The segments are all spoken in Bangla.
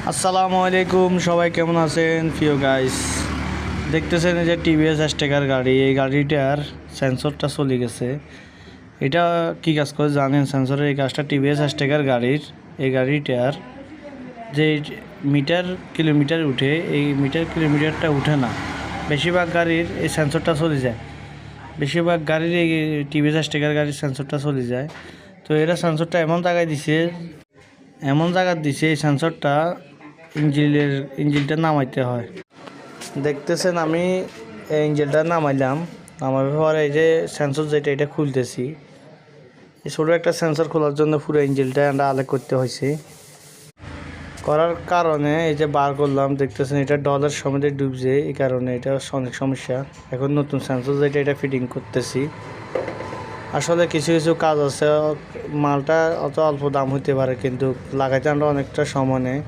আসসালামু আলাইকুম, সবাই কেমন আছেন প্রিয় গাইস? দেখতেছেন এই যে টিভিএস অ্যাস্টেকার গাড়ি, এই গাড়িটার সেন্সরটা চলে গেছে। এটা কি কাজ করে জানেন? সেন্সরের এই কাজটা টিভিএস অ্যাস্টেকার গাড়ির, এই গাড়িটার যে মিটার কিলোমিটার উঠে, এই মিটার কিলোমিটারটা উঠে না। বেশিরভাগ গাড়ির এই সেন্সরটা চলে যায়, বেশিরভাগ গাড়ির এই টিভিএস অ্যাস্টেকার গাড়ির সেন্সরটা চলে যায়। তো এরা সেন্সরটা এমন জায়গায় দিছে, এই সেন্সরটা ইঞ্জিনটা নামাইতে হয়। দেখতেছেন আমি এই ইঞ্জিনটা নামাইলাম, নামার পরে এই যে সেন্সর যেটা এটা খুলতেছি। এই ছোটো একটা সেন্সর খোলার জন্য পুরো ইঞ্জিনটা আমরা আলাদা করতে হয়েছে। করার কারণে এই যে বার করলাম, দেখতেছেন এটা ডলার সমেত ডুবছে, এই কারণে এটা অনেক সমস্যা। এখন নতুন সেন্সর যেটা এটা ফিটিং করতেছি। আসলে কিছু কিছু কাজ আছে, মালটা অত অল্প দাম হতে পারে কিন্তু লাগাইতে আমরা অনেকটা সময় নেয়,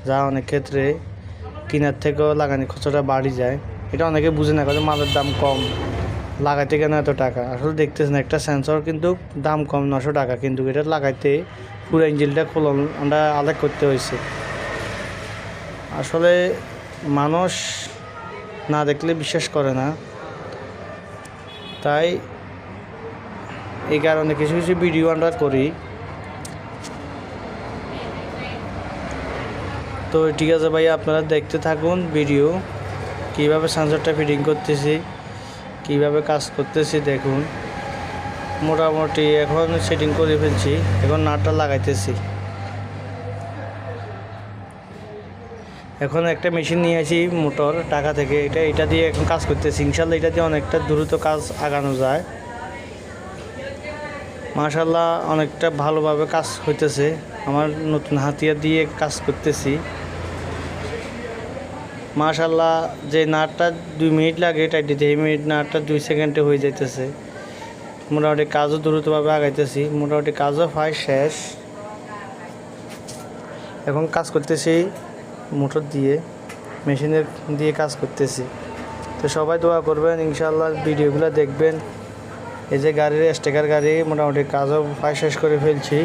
যা অনেক ক্ষেত্রে কেনার থেকেও লাগানি খরচটা বাড়ি যায়। এটা অনেকে বুঝে না, কারণ মালের দাম কম, লাগাইতে কেন এত টাকা। আসলে দেখতেছেন একটা সেন্সর কিন্তু দাম কম 900 টাকা, কিন্তু এটা লাগাইতে পুরো ইঞ্জিনটা খোলন আমরা আলাদা করতে হয়েছে। আসলে মানুষ না দেখলে বিশ্বাস করে না, তাই এই কারণে কিছু কিছু ভিডিও আমরা করি। তো ঠিক আছে ভাই, আপনারা দেখতে থাকুন ভিডিও, কীভাবে সেন্সরটা ফিটিং করতেছি, কীভাবে কাজ করতেছি দেখুন। মোটামুটি এখন সেটিং করে ফেলছি, এখন নাটটা লাগাইতেছি। এখন একটা মেশিন নিয়ে আসি মোটর টাকা থেকে, এটা দিয়ে এখন কাজ করতেছি। ইনশাল্লাহ এটা দিয়ে অনেকটা দ্রুত কাজ আগানো যায়। মাশাল্লাহ অনেকটা ভালোভাবে কাজ হইতেছে। আমার নতুন হাতিয়ার দিয়ে কাজ করতেছি। মাশাল্লাহ যে নাটটা 2 মিনিট লাগে টাইটিতে, এই নাটটা 2 সেকেন্ডে হয়ে যাইতেছে। মোটামুটি কাজও দ্রুতভাবে আগাইতেছি, মোটামুটি কাজও হয় শেষ। এখন কাজ করতেছি মোটর দিয়ে, মেশিনের দিয়ে কাজ করতেছি। তো সবাই দোয়া করবেন, ইনশাল্লাহ ভিডিওগুলো দেখবেন। এই যে গাড়ির স্টিকার গাড়ি মোটামুটি কাজও প্রায় শেষ করে ফেলছি।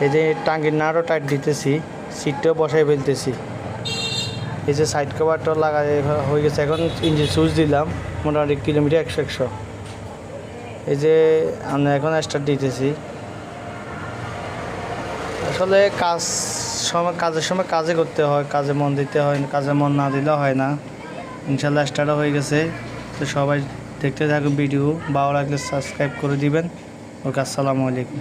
এই যে টাঙ্গির নাটও টাইট দিতেছি, সিটটাও বসাই ফেলতেছি। এই যে সাইড কভারটাও লাগাই হয়ে গেছে। এখন ইঞ্জিন সুইচ দিলাম, মোটামুটি কিলোমিটার 100। এই যে আমরা এখন স্টার্ট দিতেছি। আসলে কাজের সময় কাজে করতে হয়, কাজে মন দিতে হয়, কাজে মন না দিলেও হয় না। ইনশাল্লাহ স্টার্টও হয়ে গেছে। তো সবাই দেখতে থাকুন ভিডিও, ভালো লাগলে সাবস্ক্রাইব করে দিবেন। ওকে, আসসালামু আলাইকুম।